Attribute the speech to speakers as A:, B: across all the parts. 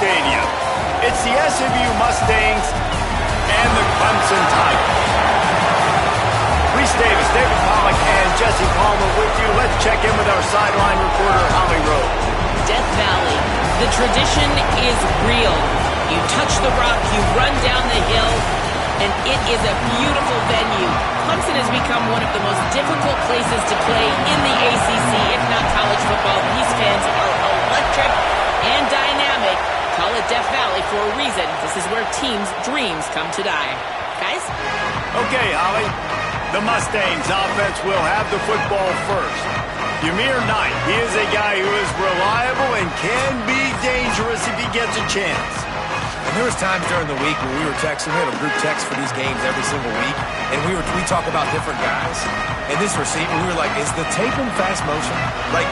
A: Stadium. It's the SMU Mustangs and the Clemson Tigers. Reese Davis, David Pollack, and Jesse Palmer with you. Let's check in with our sideline reporter, Holly Rose.
B: Death Valley, the tradition is real. You touch the rock, you run down the hill, and it is a beautiful venue. Clemson has become one of the most difficult places to play in the ACC, if not college football. These fans are electric and dynamic. Call it Death Valley for a reason. This is where teams' dreams come to die. Guys?
A: Okay, Holly. The Mustangs offense will have the football first. Ymir Knight, he is a guy who is reliable and can be dangerous if he gets a chance.
C: And there was times during the week when we were texting. We have a group text for these games every single week, and we talk about different guys. And this receiver, we were like, is the tape in fast motion? Like,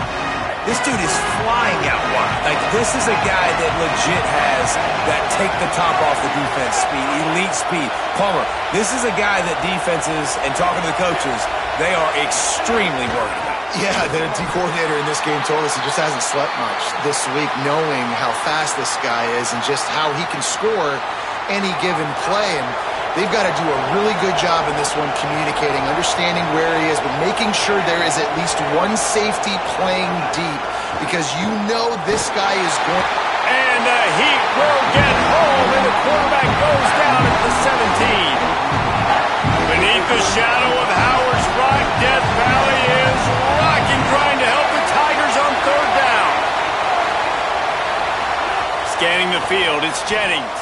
C: this dude is flying out wide. Like, this is a guy that legit has that take the top off the defense speed, elite speed. Palmer, this is a guy that defenses, and talking to the coaches, they are extremely worried about.
D: Yeah, the D coordinator in this game told us he just hasn't slept much this week, knowing how fast this guy is and just how he can score any given play. And they've got to do a really good job in this one communicating, understanding where he is, but making sure there is at least one safety playing deep, because you know this guy is going.
A: And he will get home, and the quarterback goes down at the 17. Beneath the shadow of Howard's Rock, Death Valley is rocking, trying to help the Tigers on third down. Scanning the field, it's Jennings.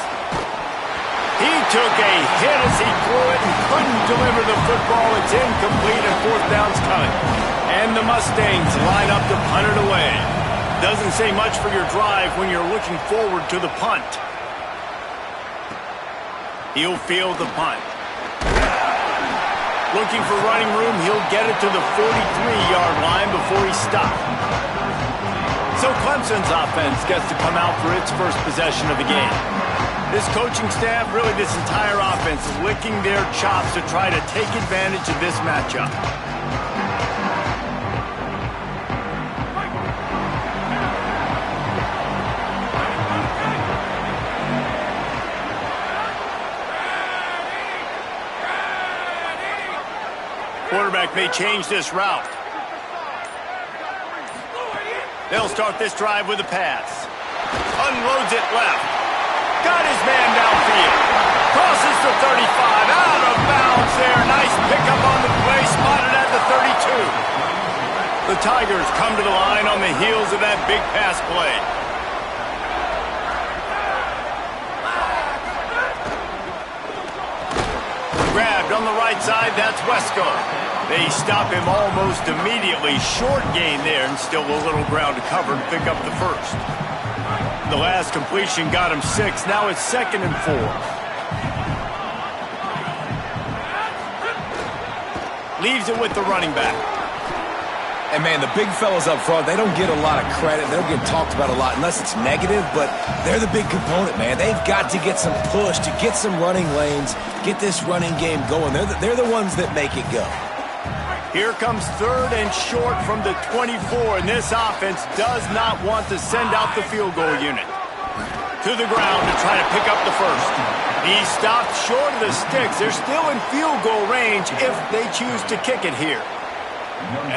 A: He took a hit as he threw it and couldn't deliver the football. It's incomplete, and fourth down's coming. And the Mustangs line up to punt it away. Doesn't say much for your drive when you're looking forward to the punt. He'll field the punt. Looking for running room, he'll get it to the 43-yard line before he stopped. So Clemson's offense gets to come out for its first possession of the game. This coaching staff, really this entire offense, is licking their chops to try to take advantage of this matchup. Quarterback may change this route. They'll start this drive with a pass. Unloads it left. Got his man downfield. Crosses the 35. Out of bounds there. Nice pickup on the play. Spotted at the 32. The Tigers come to the line on the heels of that big pass play. Grabbed on the right side, that's Wesco. They stop him almost immediately. Short gain there, and still a little ground to cover and pick up the first. The last completion got him 6. Now it's 2nd and 4. Leaves it with the running back.
C: And, man, the big fellas up front, they don't get a lot of credit. They don't get talked about a lot unless it's negative, but they're the big component, man. They've got to get some push, to get some running lanes, get this running game going. They're the ones that make it go.
A: Here comes 3rd and short from the 24, and this offense does not want to send out the field goal unit. To the ground to try to pick up the first. He stopped short of the sticks. They're still in field goal range if they choose to kick it here.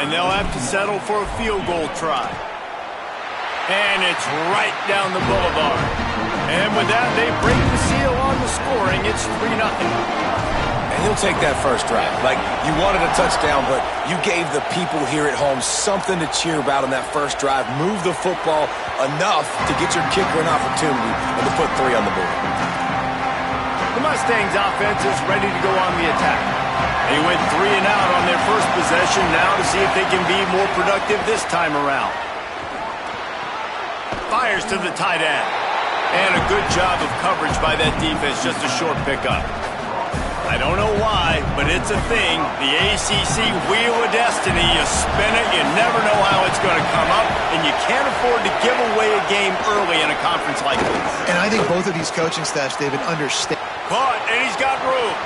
A: And they'll have to settle for a field goal try. And it's right down the boulevard. And with that, they break the seal on the scoring. It's 3-0.
C: And he'll take that first drive. Like, you wanted a touchdown, but you gave the people here at home something to cheer about on that first drive. Move the football enough to get your kicker an opportunity and to put 3 on the board.
A: The Mustangs offense is ready to go on the attack. They went 3 and out on their first possession, now to see if they can be more productive this time around. Fires to the tight end. And a good job of coverage by that defense, just a short pickup. I don't know why, but it's a thing. The ACC Wheel of Destiny, you spin it, you never know how it's going to come up, and you can't afford to give away a game early in a conference like this.
D: And I think both of these coaching staffs, David, understand.
A: Caught, and he's got room.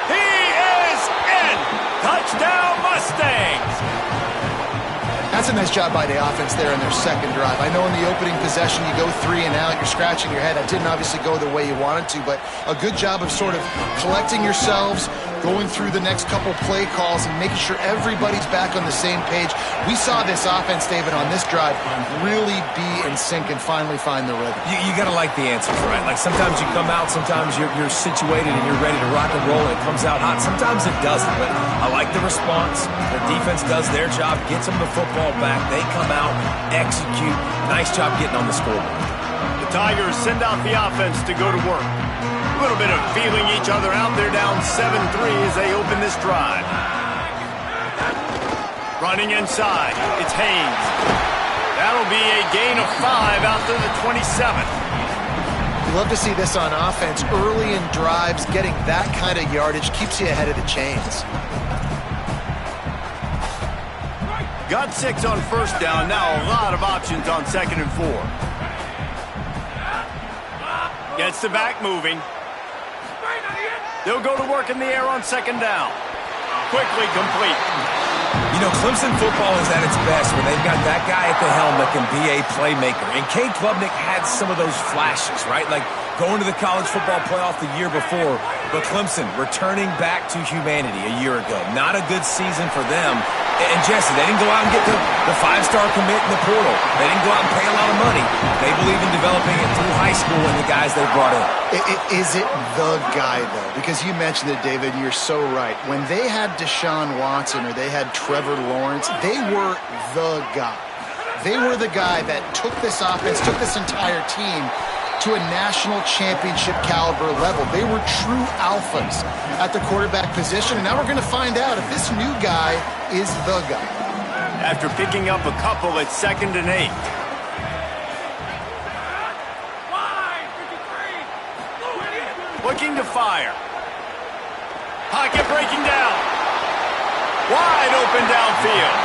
A: He is in! Touchdown, Mustangs!
D: That's a nice job by the offense there in their second drive. I know in the opening possession you go 3 and out, you're scratching your head. That didn't obviously go the way you wanted to, but a good job of sort of collecting yourselves, going through the next couple play calls and making sure everybody's back on the same page. We saw this offense, David, on this drive really be in sync and finally find the rhythm.
C: You got to like the answers, right? Like sometimes you come out, sometimes you're situated and you're ready to rock and roll and it comes out hot. Sometimes it doesn't, but I like the response. The defense does their job, gets them the football back. They come out, execute. Nice job getting on the scoreboard.
A: The Tigers send out the offense to go to work. A little bit of feeling each other out. They're down 7-3 as they open this drive. Running inside, it's Haynes. That'll be a gain of 5 out to the 27.
D: You love to see this on offense. Early in drives, getting that kind of yardage keeps you ahead of the chains.
A: Got 6 on first down. Now a lot of options on 2nd and 4. Gets the back moving. They'll go to work in the air on 2nd down. Quickly complete.
C: You know, Clemson football is at its best when they've got that guy at the helm that can be a playmaker. And Cade Klubnik had some of those flashes, right? Like going to the college football playoff the year before. But Clemson returning back to humanity a year ago. Not a good season for them. And Jesse, they didn't go out and get the 5-star commit in the portal. They didn't go out and pay a lot of money. They believe in developing it through high school and the guys they brought in.
D: Is it the guy, though? Because you mentioned it, David, and you're so right. When they had Deshaun Watson or they had Trevor Lawrence, they were the guy. They were the guy that took this offense, took this entire team to a national championship caliber level. They were true alphas at the quarterback position, and now we're going to find out if this new guy is the guy.
A: After picking up a couple at 2nd and 8. Looking to fire. Pocket breaking down. Wide open downfield.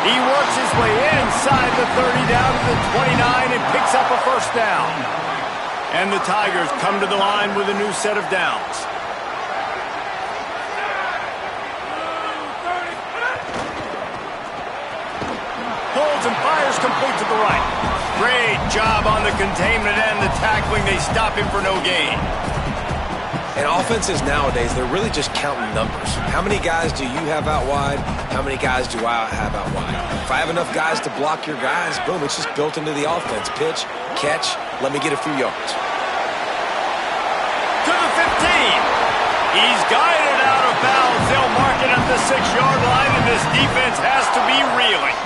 A: He works his way inside the 30 down to the 29 and picks up a first down. And the Tigers come to the line with a new set of downs. Holds and fires complete to the right. Great job on the containment and the tackling. They stop him for no gain.
C: And offenses nowadays, they're really just counting numbers. How many guys do you have out wide? How many guys do I have out wide? If I have enough guys to block your guys, boom, it's just built into the offense. Pitch, catch, let me get a few yards.
A: To the 15. He's guided out of bounds. They'll mark it at the 6-yard line, and this defense has to be reeling.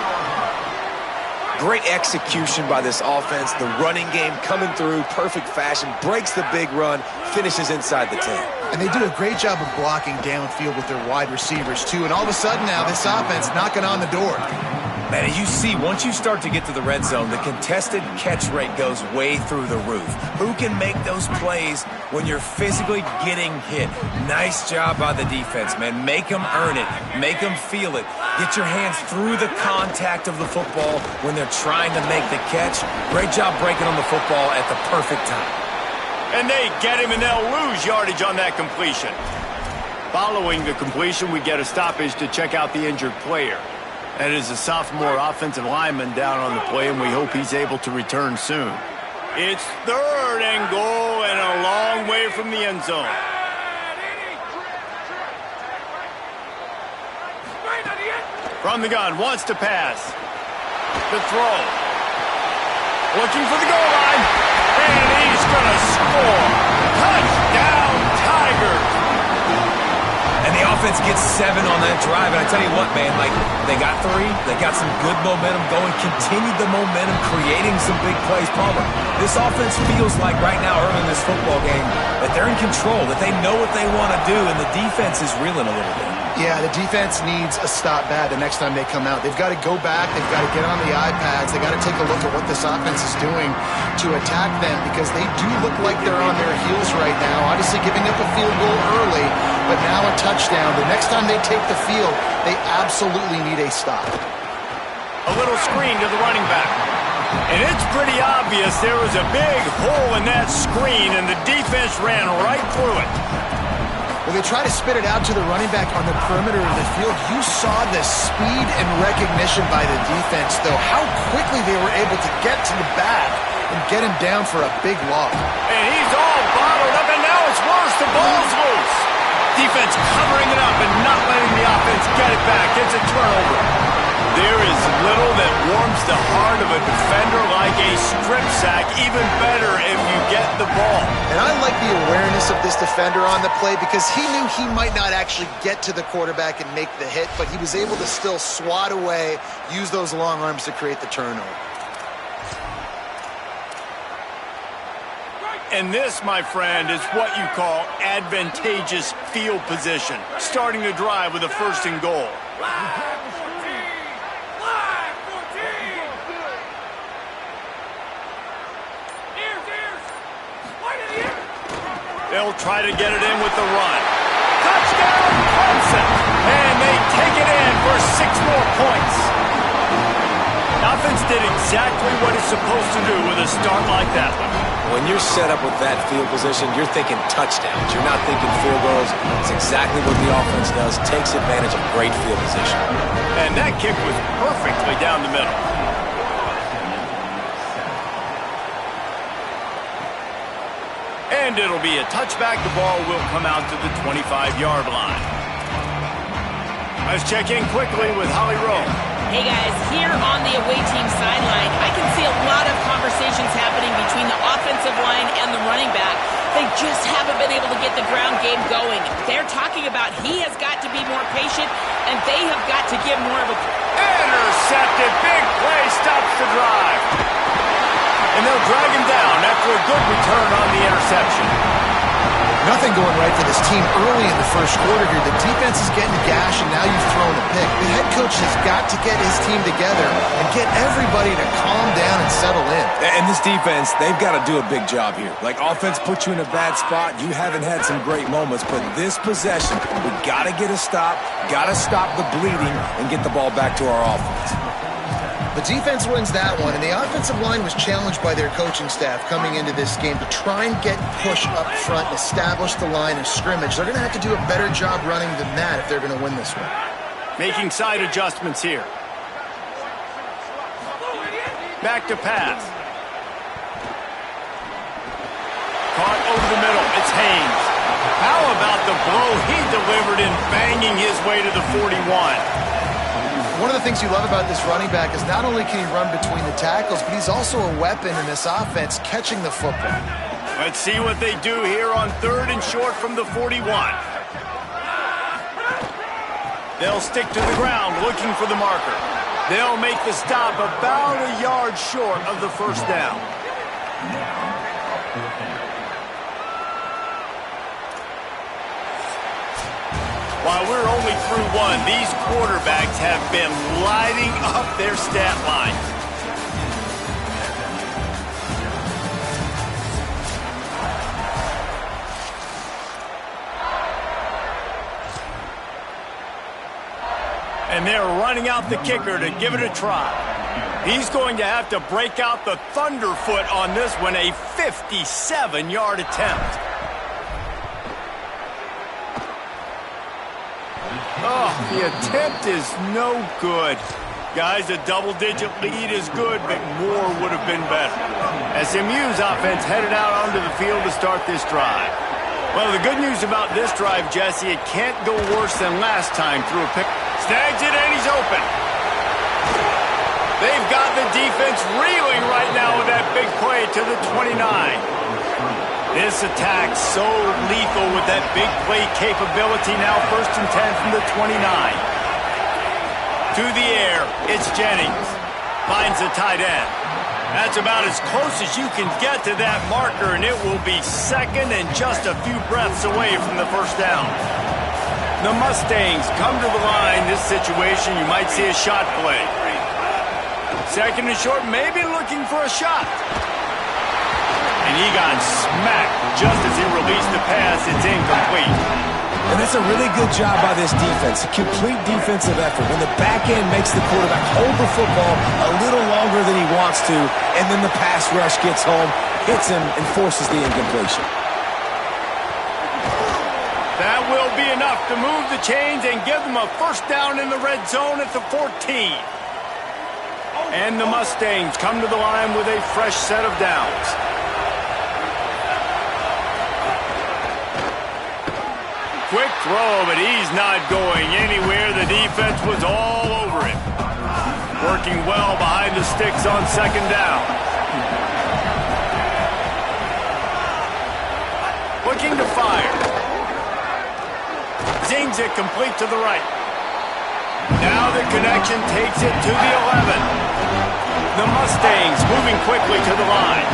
C: Great execution by this offense. The running game coming through, perfect fashion, breaks the big run, finishes inside the 10.
D: And they do a great job of blocking downfield with their wide receivers, too. And all of a sudden now, this offense knocking on the door.
C: Man, you see, once you start to get to the red zone, the contested catch rate goes way through the roof. Who can make those plays when you're physically getting hit? Nice job by the defense, man. Make them earn it. Make them feel it. Get your hands through the contact of the football when they're trying to make the catch. Great job breaking on the football at the perfect time.
A: And they get him, and they'll lose yardage on that completion. Following the completion, we get a stoppage to check out the injured player. That is a sophomore offensive lineman down on the play, and we hope he's able to return soon. It's 3rd and goal and a long way from the end zone. From the gun, wants to pass. The throw. Looking for the goal line. And he's going to score. Touchdown, Tigers.
C: And the offense gets 7 on that drive. And I tell you what, man, like, they got 3. They got some good momentum going. Continued the momentum, creating some big plays. Palmer, this offense feels like right now, early in this football game, that they're in control, that they know what they want to do, and the defense is reeling a little bit.
D: Yeah, the defense needs a stop bad the next time they come out. They've got to go back. They've got to get on the iPads. They've got to take a look at what this offense is doing to attack them, because they do look like they're on their heels right now. Obviously giving up a field goal early, but now a touchdown. The next time they take the field, they absolutely need a stop.
A: A little screen to the running back. And it's pretty obvious there was a big hole in that screen, and the defense ran right through it.
D: Well, When they try to spit it out to the running back on the perimeter of the field, you saw the speed and recognition by the defense, though, how quickly they were able to get to the back and get him down for a big loss.
A: And he's all bottled up, and now it's worse. The ball's loose. Defense covering it up and not letting the offense get it back. It's a turnover. There is little that warms the heart of a defender like a strip sack. Even better if you get the ball.
D: And I like the awareness of this defender on the play because he knew he might not actually get to the quarterback and make the hit, but he was able to still swat away, use those long arms to create the turnover.
A: And this, my friend, is what you call advantageous field position. Starting the drive with a 1st and goal. They'll try to get it in with the run. Touchdown, Clemson! And they take it in for 6 more points. The offense did exactly what it's supposed to do with a start like that one.
C: When you're set up with that field position, you're thinking touchdowns. You're not thinking field goals. It's exactly what the offense does. Takes advantage of great field position.
A: And that kick was perfectly down the middle. And it'll be a touchback. The ball will come out to the 25-yard line. Let's check in quickly with Holly Rowe.
B: Hey guys, here on the away team sideline, I can see a lot of conversations happening between the offensive line and the running back. They just haven't been able to get the ground game going. They're talking about he has got to be more patient, and they have got to give more of a...
A: Intercepted. Big play stops the drive. And they'll drag him down after a good return on the interception.
D: Nothing going right for this team early in the first quarter here. The defense is getting gashed, and now you've thrown a pick. The head coach has got to get his team together and get everybody to calm down and settle in.
C: And this defense, they've got to do a big job here. Like, offense put you in a bad spot. You haven't had some great moments, but this possession, we got to get a stop, got to stop the bleeding, and get the ball back to our offense.
D: The defense wins that one, and the offensive line was challenged by their coaching staff coming into this game to try and get push up front and establish the line of scrimmage. They're going to have to do a better job running than that if they're going to win this one.
A: Making side adjustments here. Back to pass. Caught over the middle. It's Haynes. How about the blow he delivered in banging his way to the 41?
D: One of the things you love about this running back is not only can he run between the tackles, but he's also a weapon in this offense catching the football.
A: Let's see what they do here on 3rd and short from the 41. They'll stick to the ground looking for the marker. They'll make the stop about a yard short of the 1st down. While we're only through one, these quarterbacks have been lighting up their stat lines. And they're running out the kicker to give it a try. He's going to have to break out the thunderfoot on this one, a 57-yard attempt. Oh, the attempt is no good. Guys, a double-digit lead is good, but more would have been better. SMU's offense headed out onto the field to start this drive. Well, the good news about this drive, Jesse, it can't go worse than last time through a pick. Snags it, and he's open. They've got the defense reeling right now with that big play to the 29. This attack so lethal with that big play capability. Now 1st and 10 from the 29. To the air, it's Jennings. Finds the tight end. That's about as close as you can get to that marker, and it will be 2nd and just a few breaths away from the 1st down. The Mustangs come to the line. This situation, you might see a shot play. 2nd and short, maybe looking for a shot. And he got smacked just as he released the pass. It's incomplete.
C: And that's a really good job by this defense, a complete defensive effort. When the back end makes the quarterback hold the football a little longer than he wants to, and then the pass rush gets home, hits him, and forces the incompletion.
A: That will will be enough to move the chains and give them a first down in the red zone at the 14. And the Mustangs come to the line with a fresh set of downs. Quick throw, but he's not going anywhere. The defense was all over him. Working well behind the sticks on second down. Looking to fire. Zings it complete to the right. Now the connection takes it to the 11. The Mustangs moving quickly to the line.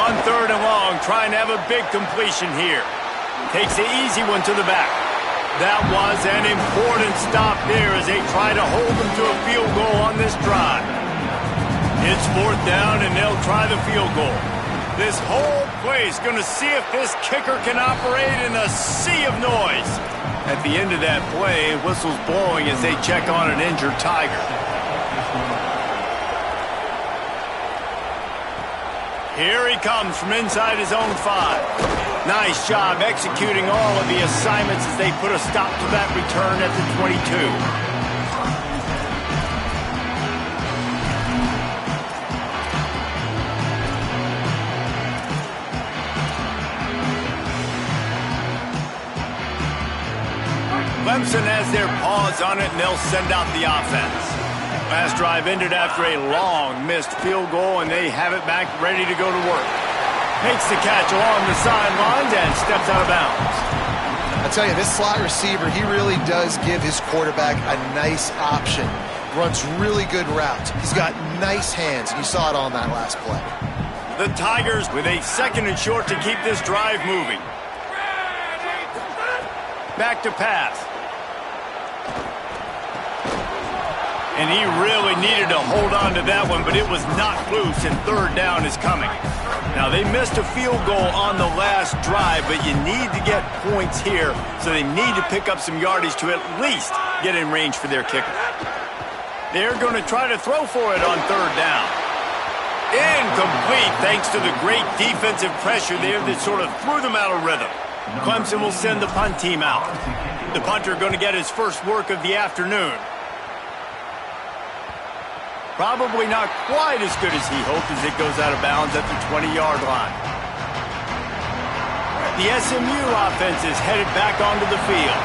A: On third and long, trying to have a big completion here. Takes the easy one to the back. That was an important stop there as they try to hold them to a field goal on this drive. It's fourth down, and they'll try the field goal. This whole play is going to see if this kicker can operate in a sea of noise. At the end of that play, whistles blowing as they check on an injured Tiger. Here he comes from inside his own 5. Nice job executing all of the assignments as they put a stop to that return at the 22. Clemson has their paws on it, and they'll send out the offense. Last drive ended after a long missed field goal, and they have it back ready to go to work. Makes the catch along the sidelines and steps out of bounds.
D: I tell you, this slot receiver, he really does give his quarterback a nice option. Runs really good routes. He's got nice hands, and you saw it on that last play.
A: The Tigers with a second and short to keep this drive moving. Back to pass. And he really needed to hold on to that one, but it was knocked loose, and third down is coming. Now, they missed a field goal on the last drive, but you need to get points here, so they need to pick up some yardage to at least get in range for their kicker. They're going to try to throw for it on third down. Incomplete, thanks to the great defensive pressure there that sort of threw them out of rhythm. Clemson will send the punt team out. The punter going to get his first work of the afternoon. Probably not quite as good as he hoped as it goes out of bounds at the 20-yard line. The SMU offense is headed back onto the field.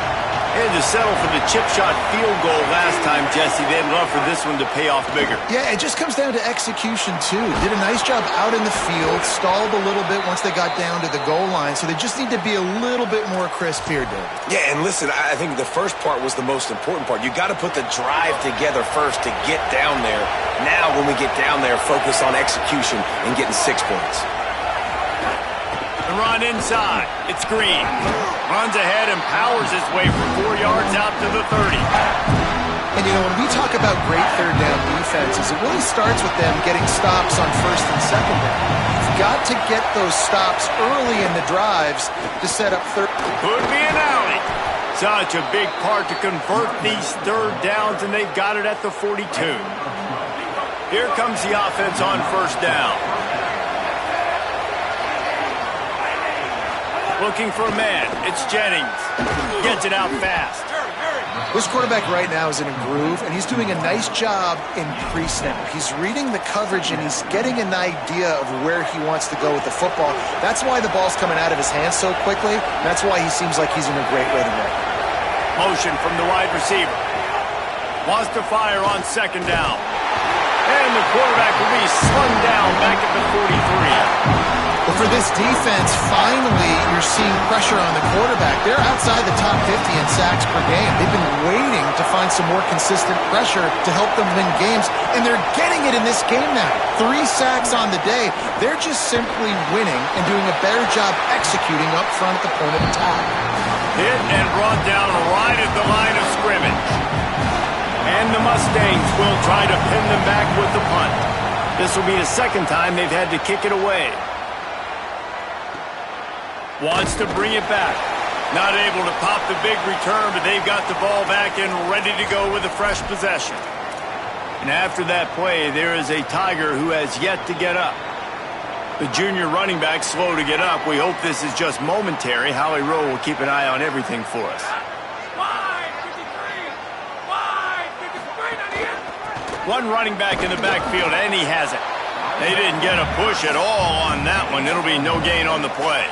A: They had to settle for the chip shot field goal last time, Jesse. They'd love for this one to pay off bigger.
D: Yeah, it just comes down to execution, too. Did a nice job out in the field, stalled a little bit once they got down to the goal line, so they just need to be a little bit more crisp here, David.
C: Yeah, and listen, I think the first part was the most important part. You got to put the drive together first to get down there. Now, when we get down there, focus on execution and getting 6 points.
A: The run inside. It's Green. Runs ahead and powers his way for 4 yards out to the 30.
D: And, you know, when we talk about great third down defenses, it really starts with them getting stops on first and second down. You've got to get those stops early in the drives to set up third.
A: Could be an alley. Such a big part to convert these third downs, and they've got it at the 42. Here comes the offense on first down. Looking for a man. It's Jennings. Gets it out fast.
D: This quarterback right now is in a groove, and he's doing a nice job in pre-snap. He's reading the coverage, and he's getting an idea of where he wants to go with the football. That's why the ball's coming out of his hands so quickly. That's why he seems like he's in a great rhythm right now.
A: Motion from the wide receiver. Wants to fire on second down. And the quarterback will be slung down back at the 43.
D: But for this defense, finally, you're seeing pressure on the quarterback. They're outside the top 50 in sacks per game. They've been waiting to find some more consistent pressure to help them win games, and they're getting it in this game now. 3 sacks on the day. They're just simply winning and doing a better job executing up front at the point of attack.
A: Hit and brought down right at the line of scrimmage. And the Mustangs will try to pin them back with the punt. This will be the second time they've had to kick it away. Wants to bring it back. Not able to pop the big return, but they've got the ball back and ready to go with a fresh possession. And after that play, there is a Tiger who has yet to get up. The junior running back slow to get up. We hope this is just momentary. Howie Rowe will keep an eye on everything for us. One running back in the backfield, and he has it. They didn't get a push at all on that one. It'll be no gain on the play.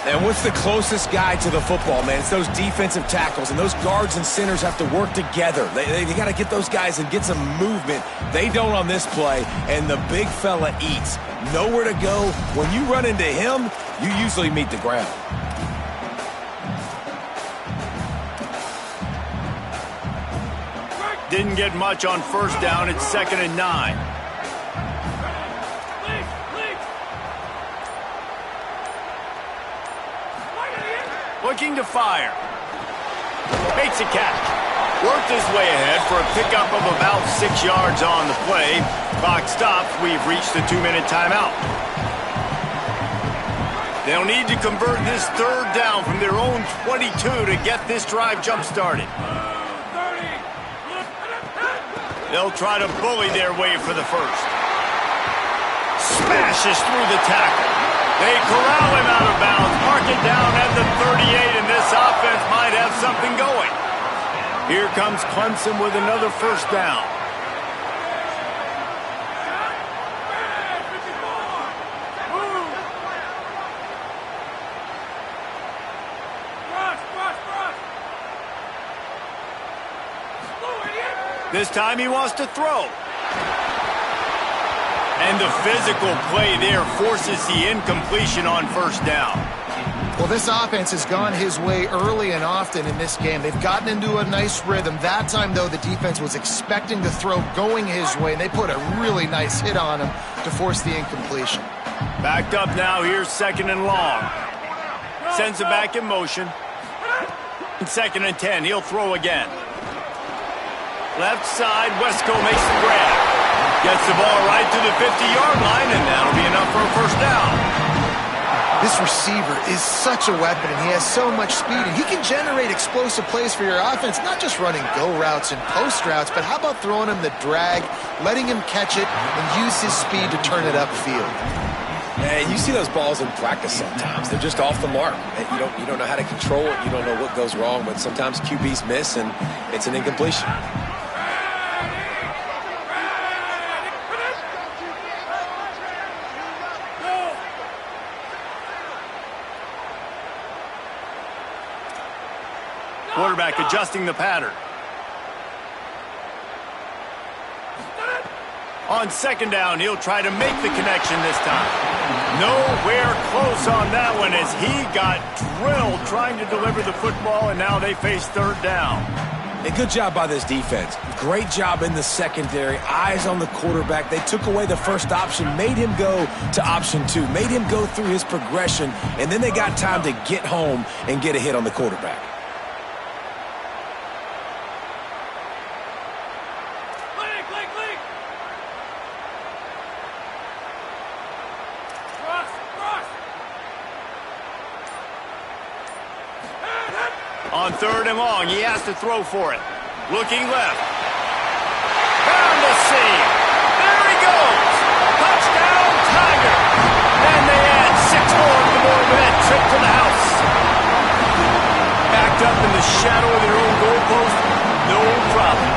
C: And what's the closest guy to the football, man? It's those defensive tackles, and those guards and centers have to work together. They got to get those guys and get some movement. They don't on this play, and the big fella eats. Nowhere to go. When you run into him, you usually meet the ground.
A: Didn't get much on first down. It's 2nd and 9. Looking to fire. Makes a catch. Worked his way ahead for a pickup of about 6 yards on the play. Clock stops. We've reached the 2-minute timeout. They'll need to convert this 3rd down from their own 22 to get this drive jump-started. They'll try to bully their way for the first. Smashes through the tackle. They corral him out of bounds, mark it down at the 38, and this offense might have something going. Here comes Clemson with another first down. This time he wants to throw. And the physical play there forces the incompletion on first down.
D: Well, this offense has gone his way early and often in this game. They've gotten into a nice rhythm. That time, though, the defense was expecting the throw going his way, and they put a really nice hit on him to force the incompletion.
A: Backed up now. Here's 2nd and long. Sends it back in motion. 2nd and 10. He'll throw again. Left side, Wesco makes the grab. Gets the ball right to the 50-yard line, and that'll be enough for a first down.
D: This receiver is such a weapon, and he has so much speed, and he can generate explosive plays for your offense, not just running go routes and post routes, but how about throwing him the drag, letting him catch it, and use his speed to turn it upfield.
C: And you see those balls in practice sometimes. They're just off the mark. You don't know how to control it. You don't know what goes wrong, but sometimes QBs miss, and it's an incompletion.
A: Quarterback adjusting the pattern. On 2nd down, he'll try to make the connection this time. Nowhere close on that one as he got drilled trying to deliver the football, and now they face 3rd down.
C: A good job by this defense. Great job in the secondary. Eyes on the quarterback. They took away the first option, made him go to option 2, made him go through his progression, and then they got time to get home and get a hit on the quarterback.
A: On 3rd and long, he has to throw for it. Looking left. Found the seam. There he goes. Touchdown, Tiger. And they add 6 more to the board with that trip to the house. Backed up in the shadow of their own goalpost, no problem.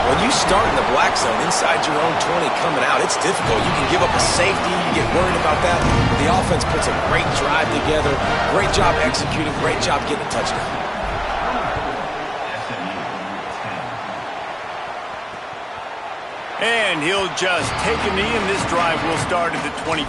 C: When you start in the black zone inside your own 20 coming out, it's difficult. You can give up a safety. You get worried about that. The offense puts a great drive together. Great job executing. Great job getting a touchdown.
A: And he'll just take a knee, and this drive will start at the 25.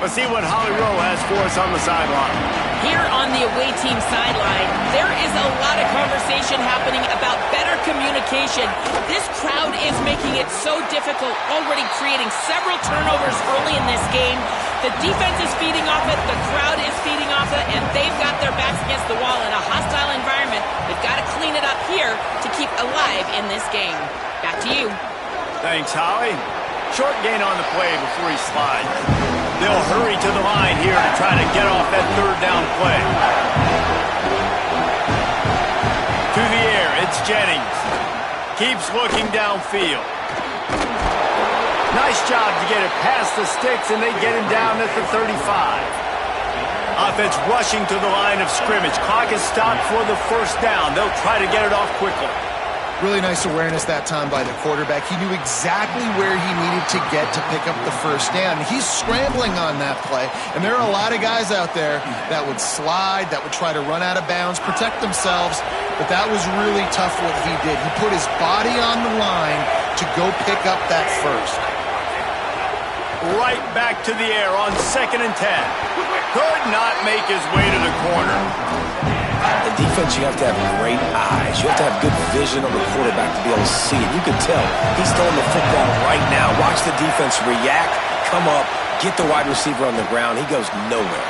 A: Let's see what Howie Rowe has for us on the sideline.
B: Here on the away team sideline, there is a lot of conversation happening about better communication. This crowd is making it so difficult, already creating several turnovers early in this game. The defense is feeding off it, the crowd is feeding off it, and they've got their backs against the wall in a hostile environment. They've got to clean it up here to keep alive in this game. Back to you.
A: Thanks, Howie. Short gain on the play before he slides. They'll hurry to the line here to try to get off that 3rd down play. To the air, it's Jennings. Keeps looking downfield. Nice job to get it past the sticks, and they get him down at the 35. Offense rushing to the line of scrimmage. Clock is stopped for the first down. They'll try to get it off quickly.
D: Really nice awareness that time by the quarterback. He knew exactly where he needed to get to pick up the first down. He's scrambling on that play, and there are a lot of guys out there that would slide, that would try to run out of bounds, protect themselves, but that was really tough what he did. He put his body on the line to go pick up that first.
A: Right back to the air on 2nd and 10. Could not make his way to the corner.
C: In defense, you have to have great eyes. You have to have good vision on the quarterback to be able to see it. You can tell he's throwing the football right now. Watch the defense react, come up, get the wide receiver on the ground. He goes nowhere.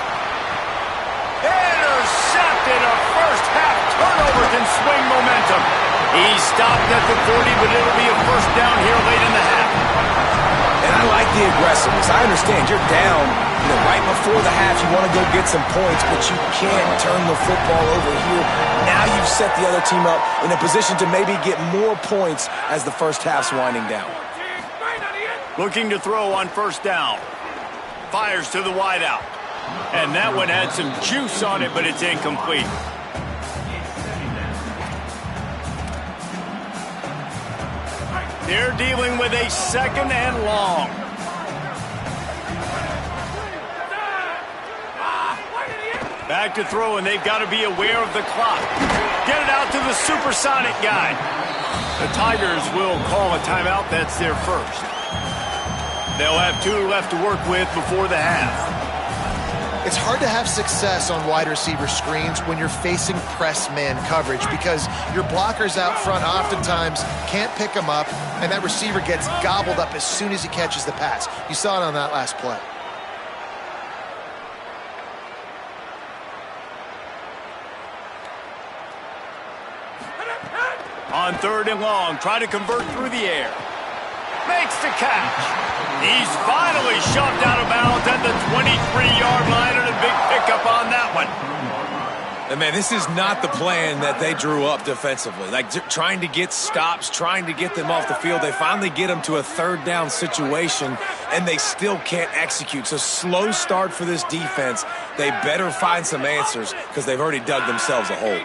A: Intercepted. A first-half turnover can swing momentum. He stopped at the 40, but it'll be a first down here late in the half.
C: And I like the aggressiveness. I understand you're down, right before the half. You want to go get some points, but you can't turn the football over here. Now you've set the other team up in a position to maybe get more points as the first half's winding down.
A: Looking to throw on first down. Fires to the wideout. And that one had some juice on it, but it's incomplete. They're dealing with a 2nd and long. Back to throw, and they've got to be aware of the clock. Get it out to the supersonic guy. The Tigers will call a timeout. That's their first. They'll have 2 left to work with before the half.
D: It's hard to have success on wide receiver screens when you're facing press man coverage because your blockers out front oftentimes can't pick them up, and that receiver gets gobbled up as soon as he catches the pass. You saw it on that last play.
A: On 3rd and long, try to convert through the air. Makes the catch. He's finally shoved out of bounds at the 23-yard line, and a big pickup on that one.
C: And man, this is not the plan that they drew up defensively. Like trying to get stops, trying to get them off the field. They finally get them to a 3rd down situation, and they still can't execute. So slow start for this defense. They better find some answers because they've already dug themselves a hole.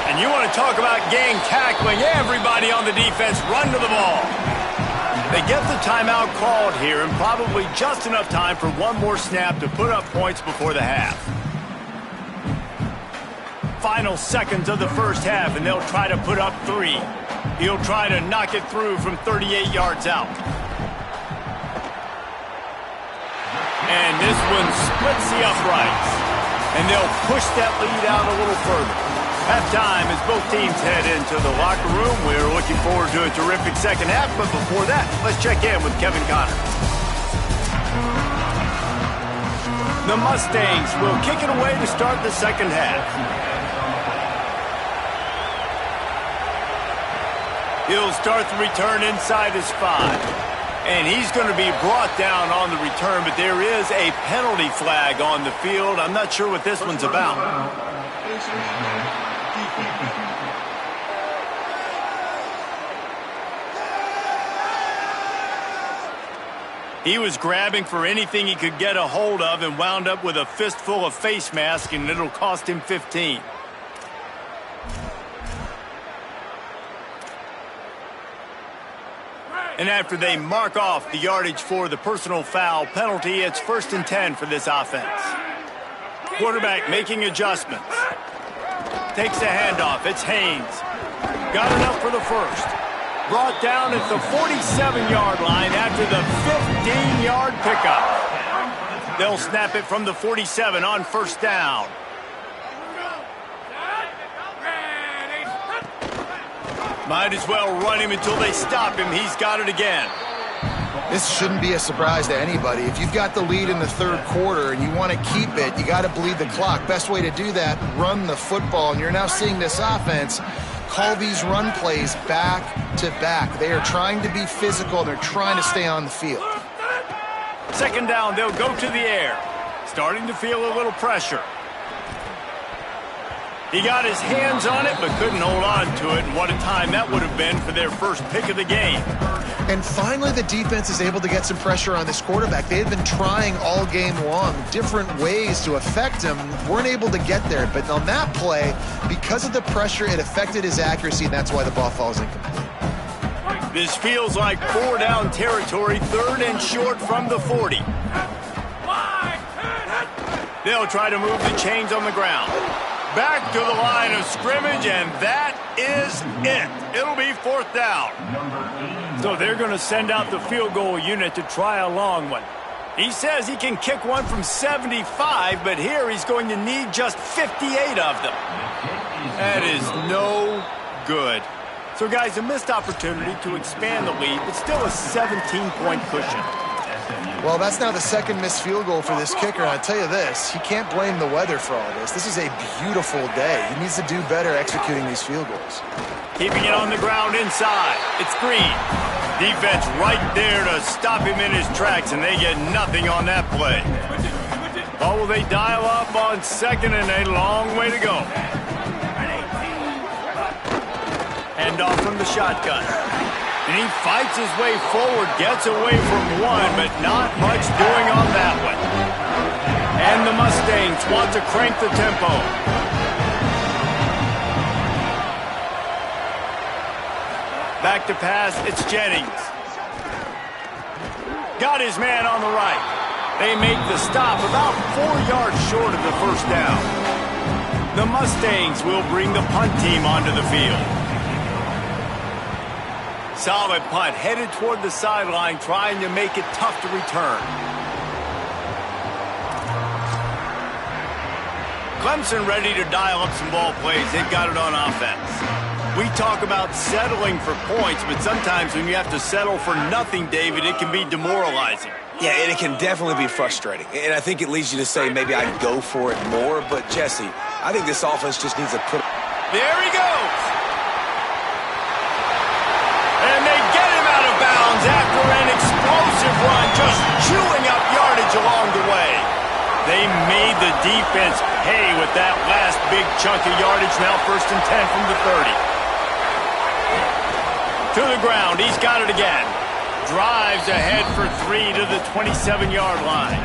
A: And you want to talk about gang tackling. Everybody on the defense run to the ball. They get the timeout called here, and probably just enough time for one more snap to put up points before the half. Final seconds of the first half, and they'll try to put up 3. He'll try to knock it through from 38 yards out. And this one splits the uprights. And they'll push that lead out a little further. Halftime as both teams head into the locker room. We're looking forward to a terrific second half, but before that, let's check in with Kevin Connors. The Mustangs will kick it away to start the second half. He'll start the return inside his 5. And he's going to be brought down on the return, but there is a penalty flag on the field. I'm not sure what this one's about. He was grabbing for anything he could get a hold of and wound up with a fistful of face mask, and it'll cost him 15. And after they mark off the yardage for the personal foul penalty, it's 1st and 10 for this offense. Quarterback making adjustments. Takes a handoff. It's Haynes. Got enough for the first. Brought down at the 47-yard line after the 15-yard pickup. They'll snap it from the 47 on first down. Might as well run him until they stop him. He's got it again.
D: This shouldn't be a surprise to anybody. If you've got the lead in the 3rd quarter and you want to keep it, you got to bleed the clock. Best way to do that, run the football. And you're now seeing this offense call these run plays back to back. They are trying to be physical, and they're trying to stay on the field.
A: Second down, they'll go to the air. Starting to feel a little pressure. He got his hands on it, but couldn't hold on to it. And what a time that would have been for their first pick of the game.
D: And finally, the defense is able to get some pressure on this quarterback. They had been trying all game long, different ways to affect him, weren't able to get there. But on that play, because of the pressure, it affected his accuracy, and that's why the ball falls incomplete.
A: This feels like 4-down territory, 3rd and short from the 40. They'll try to move the chains on the ground. Back to the line of scrimmage, and that is it. It'll be 4th down. So they're going to send out the field goal unit to try a long one. He says he can kick one from 75, but here he's going to need just 58 of them. That is no good. So, guys, a missed opportunity to expand the lead, but still a 17-point cushion.
D: Well, that's now the second missed field goal for this kicker, and I tell you this, he can't blame the weather for all this. This is a beautiful day. He needs to do better executing these field goals.
A: Keeping it on the ground inside. It's Green. Defense right there to stop him in his tracks, and they get nothing on that play. Oh, will they dial up on 2nd and a long way to go. Hand off from the shotgun. And he fights his way forward, gets away from one, but not much doing on that one. And the Mustangs want to crank the tempo. Back to pass, it's Jennings. Got his man on the right. They make the stop about 4 yards short of the 1st down. The Mustangs will bring the punt team onto the field. Solid punt, headed toward the sideline, trying to make it tough to return. Clemson ready to dial up some ball plays. They've got it on offense. We talk about settling for points, but sometimes when you have to settle for nothing, David, it can be demoralizing.
C: Yeah, and it can definitely be frustrating. And I think it leads you to say maybe I'd go for it more. But, Jesse, I think this offense just needs to put...
A: There he goes! And they get him out of bounds after an explosive run, just chewing up yardage along the way. They made the defense pay with that last big chunk of yardage. Now 1st and 10 from the 30. To the ground, he's got it again. Drives ahead for 3 to the 27-yard line.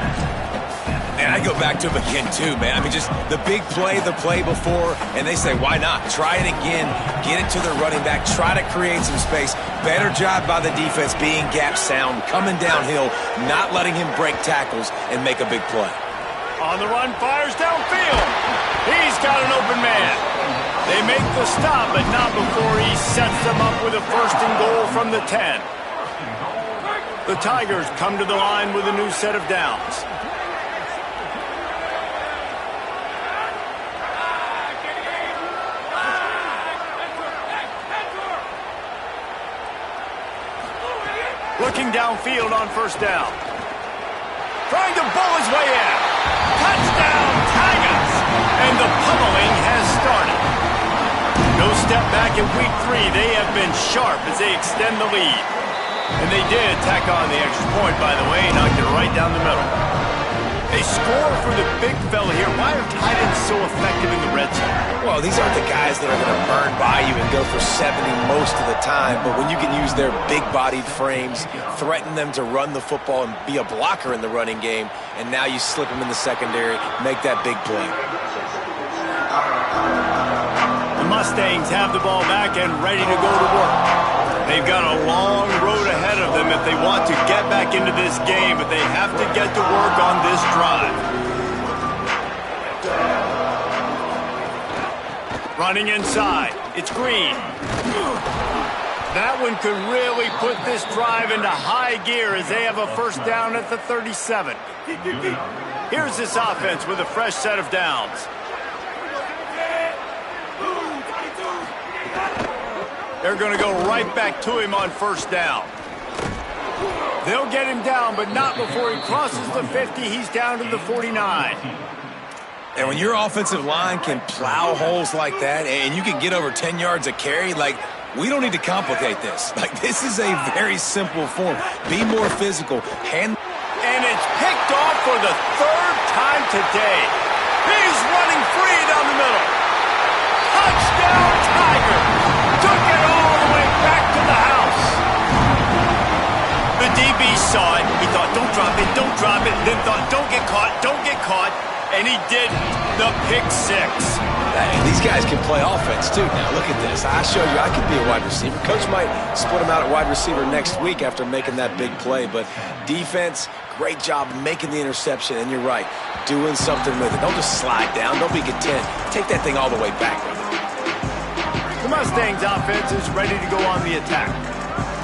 C: And I go back to him again, too, man. I mean, just the big play, the play before, and they say, why not? Try it again, get it to the running back, try to create some space. Better job by the defense being gap sound, coming downhill, not letting him break tackles and make a big play.
A: On the run, fires downfield. He's got an open man. They make the stop, but not before he sets them up with a 1st and goal from the 10. The Tigers come to the line with a new set of downs. Looking downfield on 1st down. Trying to bowl his way in. Touchdown, Tigers! And the pummeling has started. No step back in week 3. They have been sharp as they extend the lead. And they did tack on the extra point, by the way, knocked it right down the middle. They score for the big fella here. Why are tight ends so effective in the red zone?
C: Well, these aren't the guys that are going to burn by you and go for 70 most of the time, but when you can use their big-bodied frames, threaten them to run the football and be a blocker in the running game, and now you slip them in the secondary, make that big play.
A: The Mustangs have the ball back and ready to go to work. They've got a long road ahead of them if they want to get back into this game, but they have to get to work on this drive. Running inside, it's Green. That one could really put this drive into high gear as they have a 1st down at the 37. Here's this offense with a fresh set of downs. They're going to go right back to him on 1st down. They'll get him down, but not before he crosses the 50. He's down to the 49.
C: And when your offensive line can plow holes like that and you can get over 10 yards a carry, like, we don't need to complicate this. Like, this is a very simple form. Be more physical. And
A: it's picked off for the 3rd time today. He's running free down the middle. Touchdown, Tiger! Took it all the way back to the house. The DB saw it. He thought, don't drop it, don't drop it. Then thought, don't get caught, don't get caught. And he did the pick six.
C: Hey, these guys can play offense, too. Now, look at this. I show you I could be a wide receiver. Coach might split him out at wide receiver next week after making that big play. But defense, great job making the interception. And you're right, doing something with it. Don't just slide down. Don't be content. Take that thing all the way back with it.
A: The Mustangs offense is ready to go on the attack.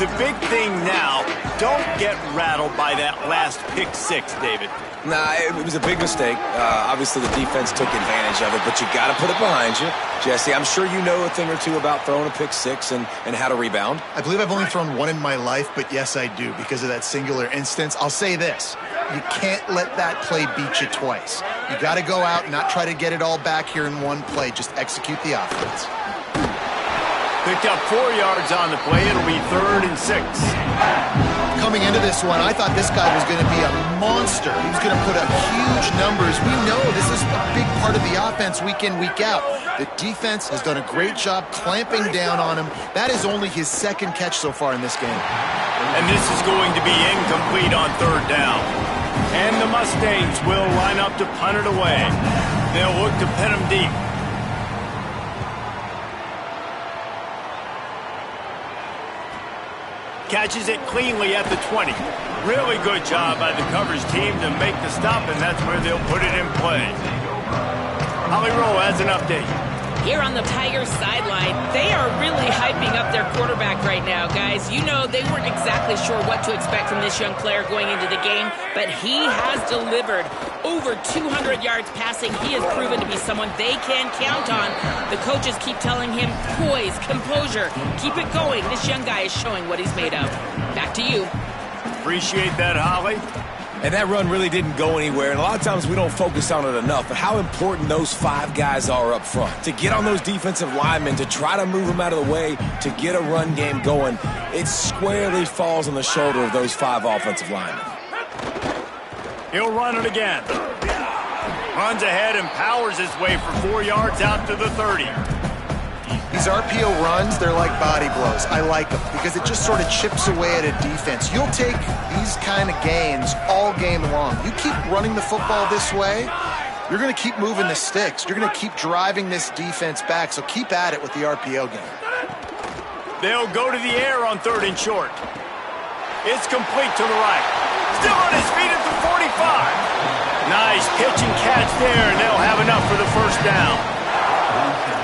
A: The big thing now, don't get rattled by that last pick six, David.
C: Nah, it was a big mistake. Obviously, the defense took advantage of it, but you got to put it behind you. Jesse, I'm sure you know a thing or two about throwing a pick six and how to rebound.
D: I believe I've only thrown one in my life, but yes, I do, because of that singular instance. I'll say this. You can't let that play beat you twice. You got to go out and not try to get it all back here in one play. Just execute the offense.
A: Picked up 4 yards on the play. It'll be 3rd and 6.
D: Coming into this one, I thought this guy was going to be a monster. He was going to put up huge numbers. We know this is a big part of the offense week in, week out. The defense has done a great job clamping down on him. That is only his 2nd catch so far in this game.
A: And this is going to be incomplete on 3rd down. And the Mustangs will line up to punt it away. They'll look to pin him deep. Catches it cleanly at the 20. Really good job by the coverage team to make the stop, and that's where they'll put it in play. Holly Rowe has an update.
B: Here on the Tigers sideline, they are really hyping up their quarterback right now, guys. You know, they weren't exactly sure what to expect from this young player going into the game, but he has delivered over 200 yards passing. He has proven to be someone they can count on. The coaches keep telling him, poise, composure, keep it going. This young guy is showing what he's made of. Back to you.
A: Appreciate that, Holly.
C: And that run really didn't go anywhere, and a lot of times we don't focus on it enough, but how important those 5 guys are up front. To get on those defensive linemen, to try to move them out of the way, to get a run game going, it squarely falls on the shoulder of those 5 offensive linemen.
A: He'll run it again. Runs ahead and powers his way for 4 yards out to the 30.
D: These RPO runs, they're like body blows. I like them because it just sort of chips away at a defense. You'll take these kind of gains all game long. You keep running the football this way, you're going to keep moving the sticks. You're going to keep driving this defense back, so keep at it with the RPO game.
A: They'll go to the air on 3rd and short. It's complete to the right. Still on his feet at the 45. Nice pitch and catch there, and they'll have enough for the 1st down.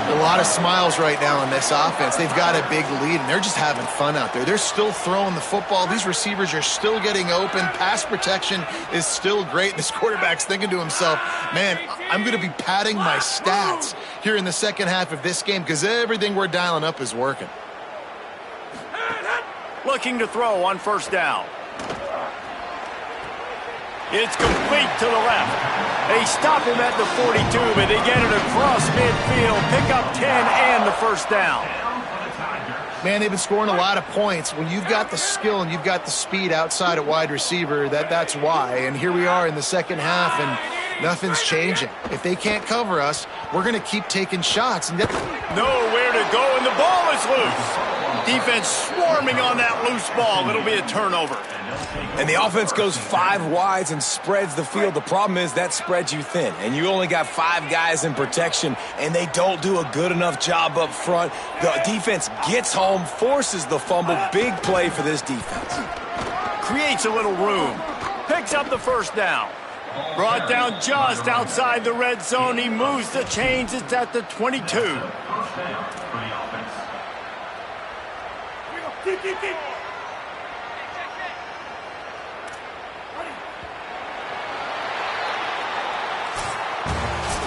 D: A lot of smiles right now in this offense. They've got a big lead, and they're just having fun out there. They're still throwing the football. These receivers are still getting open. Pass protection is still great. This quarterback's thinking to himself, man, I'm going to be padding my stats here in the 2nd half of this game because everything we're dialing up is working.
A: Looking to throw on 1st down. It's complete to the left. They stop him at the 42, but they get it across midfield. Pick up 10 and the 1st down.
D: Man, they've been scoring a lot of points. When you've got the skill and you've got the speed outside at wide receiver, that's why. And here we are in the 2nd half, and nothing's changing. If they can't cover us, we're going to keep taking shots. And
A: nowhere to go, and the ball is loose. Defense swarming on that loose ball. It'll be a turnover.
C: And the offense goes 5 wides and spreads the field. The problem is that spreads you thin, and you only got 5 guys in protection, and they don't do a good enough job up front. The defense gets home, forces the fumble. Big play for this defense.
A: Creates a little room. Picks up the 1st down. Brought down just outside the red zone. He moves the chains. It's at the 22.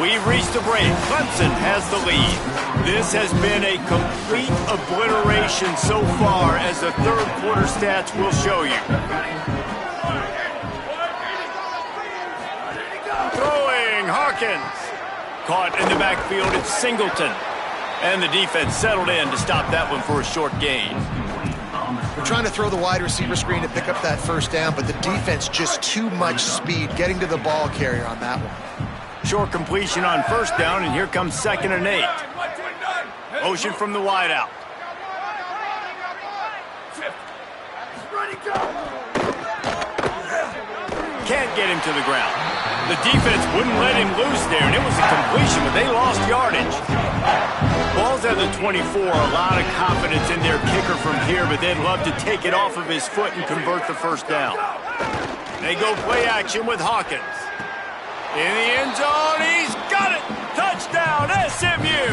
A: We've reached a break. Clemson has the lead. This has been a complete obliteration so far, as the 3rd quarter stats will show you. Throwing, Hawkins. Caught in the backfield, it's Singleton. And the defense settled in to stop that one for a short gain.
D: We're trying to throw the wide receiver screen to pick up that 1st down, but the defense just too much speed getting to the ball carrier on that one.
A: Short completion on 1st down, and here comes 2nd and 8. Motion from the wide out. Can't get him to the ground. The defense wouldn't let him loose there, and it was a completion, but they lost yardage. Ball's at the 24, a lot of confidence in their kicker from here, but they'd love to take it off of his foot and convert the first down. They go play action with Hawkins. In the end zone, he's got it! Touchdown, SMU!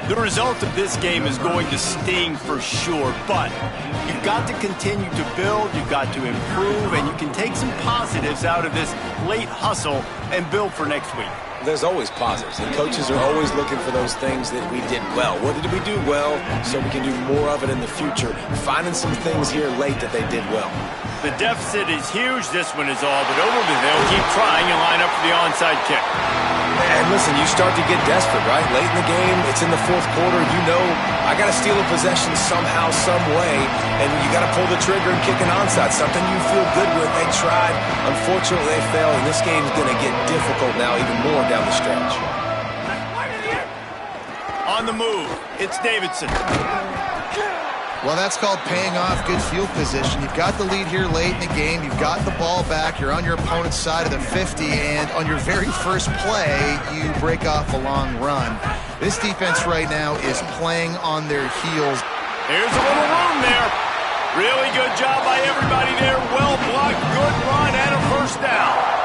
A: The result of this game is going to sting for sure, but you've got to continue to build, you've got to improve, and you can take some positives out of this late hustle and build for next week.
C: There's always positives, and coaches are always looking for those things that we did well. What did we do well so we can do more of it in the future? Finding some things here late that they did well.
A: The deficit is huge. This one is all but over, but they'll keep trying and line up for the onside kick.
C: And listen, you start to get desperate, right? Late in the game, it's in the fourth quarter. You know, I got to steal a possession somehow, some way, and you got to pull the trigger and kick an onside. Something you feel good with. They tried. Unfortunately, they failed, and this game's going to get difficult now, even more down the stretch.
A: On the move, it's Davidson.
D: Well, that's called paying off good field position. You've got the lead here late in the game. You've got the ball back. You're on your opponent's side of the 50, and on your very first play, you break off a long run. This defense right now is playing on their heels.
A: Here's a little room there. Really good job by everybody there. Well blocked, good run, and a first down.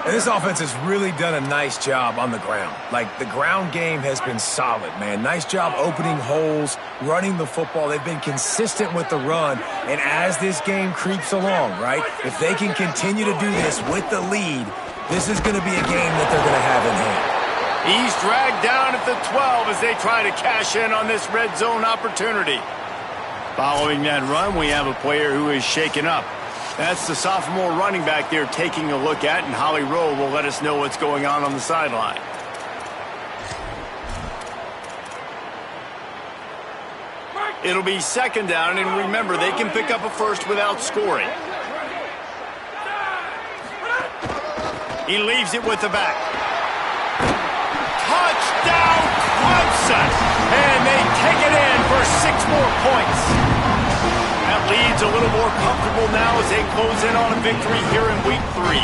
C: And this offense has really done a nice job on the ground. Like, the ground game has been solid, man. Nice job opening holes, running the football. They've been consistent with the run. And as this game creeps along, right, if they can continue to do this with the lead, this is going to be a game that they're going to have in hand.
A: He's dragged down at the 12 as they try to cash in on this red zone opportunity. Following that run, we have a player who is shaken up. That's the sophomore running back there taking a look at, and Holly Rowe will let us know what's going on the sideline. It'll be second down, and remember, they can pick up a first without scoring. He leaves it with the back. Touchdown, Clemson! And they take it in for 6 more points. That lead's a little more comfortable now as they close in on a victory here in week 3.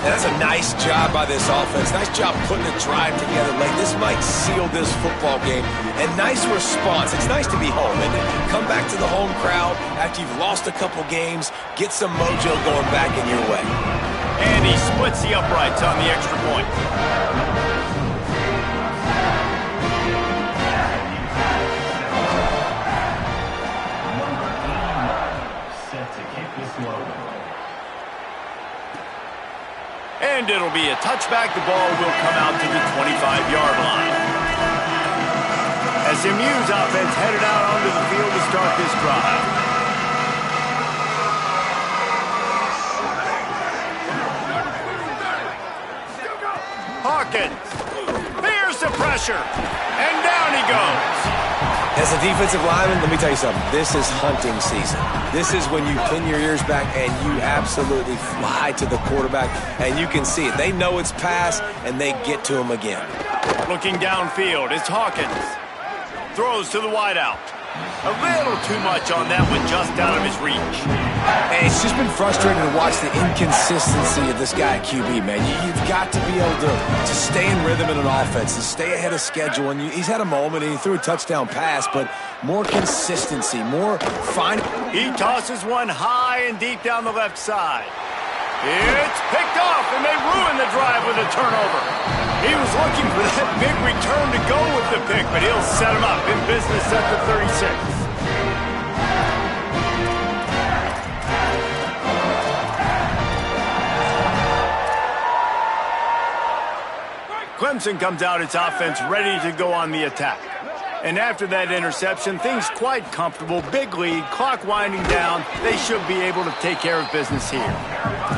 C: That's a nice job by this offense. Nice job putting a drive together late. This might seal this football game. And nice response. It's nice to be home, isn't it? Come back to the home crowd after you've lost a couple games. Get some mojo going back in your way.
A: And he splits the uprights on the extra point. And it'll be a touchback. The ball will come out to the 25-yard line. SMU's offense headed out onto the field to start this drive. Hawkins fears the pressure, and down he goes.
C: As a defensive lineman, let me tell you something. This is hunting season. This is when you pin your ears back and you absolutely fly to the quarterback, and you can see it. They know it's pass, and they get to him again.
A: Looking downfield, it's Hawkins. Throws to the wideout. A little too much on that one, just out of his reach.
C: Hey, it's just been frustrating to watch the inconsistency of this guy at QB, man. You've got to be able to stay in rhythm in an offense and stay ahead of schedule. And he's had a moment, and he threw a touchdown pass, but more consistency, more fine.
A: He tosses one high and deep down the left side. It's picked off, and they ruin the drive with a turnover. He was looking for that big return to go with the pick, but he'll set him up in business at the 36. Clemson comes out its offense ready to go on the attack. And after that interception, things quite comfortable. Big lead, clock winding down. They should be able to take care of business here.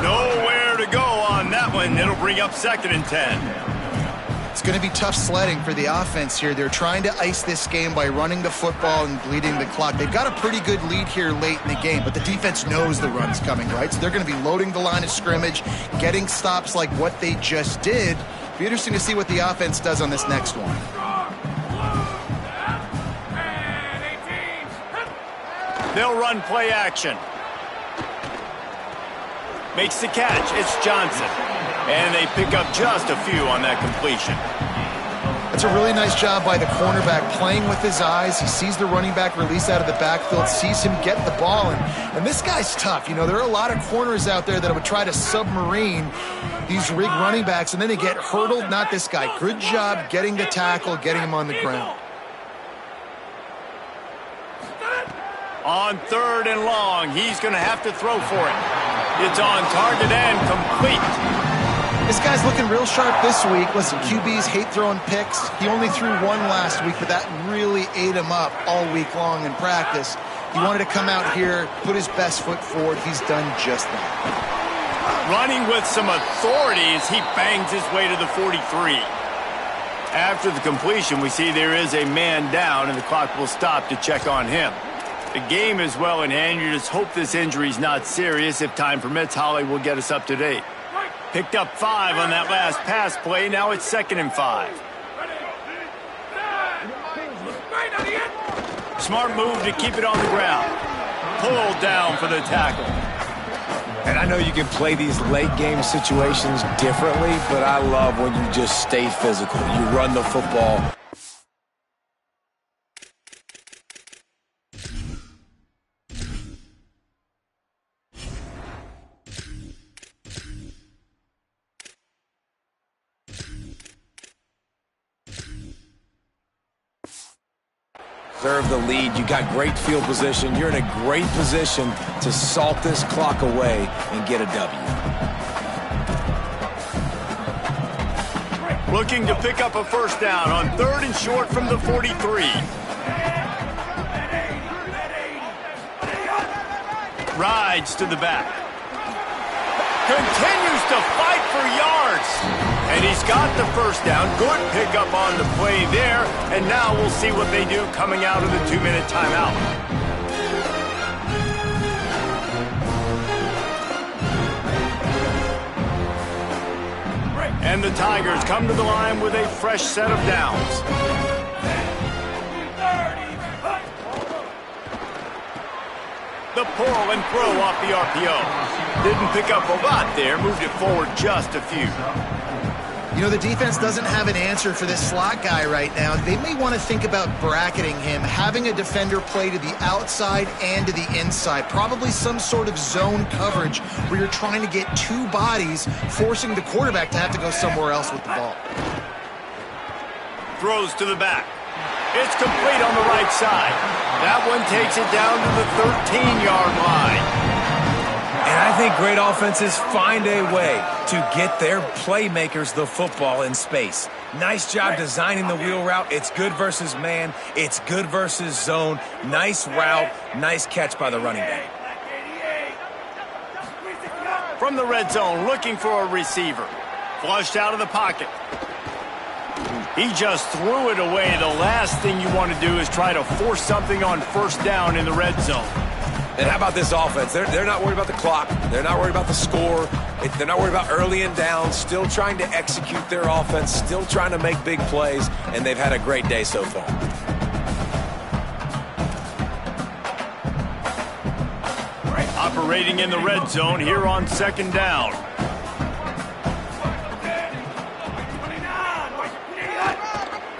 A: Nowhere to go on that one. It'll bring up 2nd and 10.
D: It's going to be tough sledding for the offense here. They're trying to ice this game by running the football and bleeding the clock. They've got a pretty good lead here late in the game, but the defense knows the run's coming, right? So they're going to be loading the line of scrimmage, getting stops like what they just did, Be interesting to see what the offense does on this next one.
A: They'll run play action. Makes the catch. It's Johnson. And they pick up just a few on that completion.
D: That's a really nice job by the cornerback, playing with his eyes. He sees the running back release out of the backfield, sees him get the ball, and this guy's tough. You know, there are a lot of corners out there that would try to submarine these rig running backs, and then they get hurdled. Not this guy. Good job getting the tackle, getting him on the ground.
A: On 3rd and long, he's going to have to throw for it. It's on target and complete.
D: This guy's looking real sharp this week. Listen, QBs hate throwing picks. He only threw one last week, but that really ate him up all week long in practice. He wanted to come out here, put his best foot forward. He's done just that.
A: Running with some authority as he bangs his way to the 43. After the completion, we see there is a man down, and the clock will stop to check on him. The game is well in hand. You just hope this injury is not serious. If time permits, Holly will get us up to date. Picked up 5 on that last pass play. Now it's 2nd and 5. Smart move to keep it on the ground. Pulled down for the tackle.
C: And I know you can play these late game situations differently, but I love when you just stay physical. You run the football. Serve the lead. You got great field position. You're in a great position to salt this clock away and get a W.
A: Looking to pick up a first down on 3rd and short from the 43. Rides to the back. Continues to fight for yards. And he's got the first down. Good pickup on the play there. And now we'll see what they do coming out of the 2-minute timeout. And the Tigers come to the line with a fresh set of downs. The pull and throw off the RPO. Didn't pick up a lot there. Moved it forward just a few.
D: You know, the defense doesn't have an answer for this slot guy right now. They may want to think about bracketing him, having a defender play to the outside and to the inside. Probably some sort of zone coverage where you're trying to get 2 bodies, forcing the quarterback to have to go somewhere else with the ball.
A: Throws to the back. It's complete on the right side. That one takes it down to the 13-yard line.
C: And I think great offenses find a way to get their playmakers the football in space. Nice job designing the wheel route. It's good versus man. It's good versus zone. Nice route. Nice catch by the running back.
A: From the red zone, looking for a receiver. Flushed out of the pocket. He just threw it away. The last thing you want to do is try to force something on first down in the red zone.
C: And how about this offense? They're not worried about the clock. They're not worried about the score. They're not worried about early and down. Still trying to execute their offense. Still trying to make big plays. And they've had a great day so far.
A: Operating in the red zone here on 2nd down.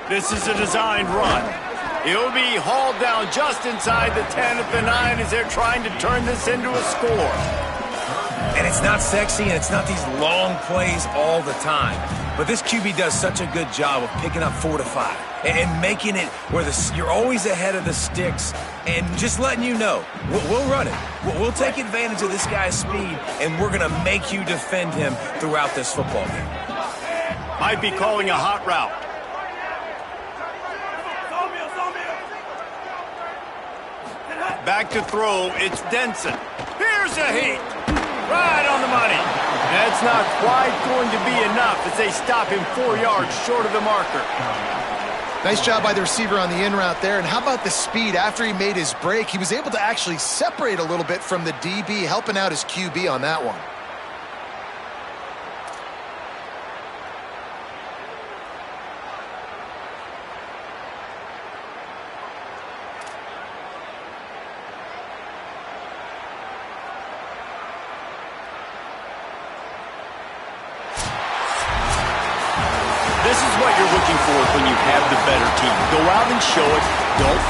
A: This is a designed run. He'll be hauled down just inside the 10 at the 9 as they're trying to turn this into a score.
C: And it's not sexy, and it's not these long plays all the time. But this QB does such a good job of picking up 4 to 5 and making it where you're always ahead of the sticks and just letting you know, we'll run it. We'll take advantage of this guy's speed, and we're going to make you defend him throughout this football game.
A: Might be calling a hot route. Back to throw, it's Denson. Here's a heat. Right on the money. That's not quite going to be enough as they stop him 4 yards short of the marker.
D: Nice job by the receiver on the in route there. And how about the speed? After he made his break, he was able to actually separate a little bit from the DB, helping out his QB on that one.
A: This is what you're looking for when you have the better team. Go out and show it. Don't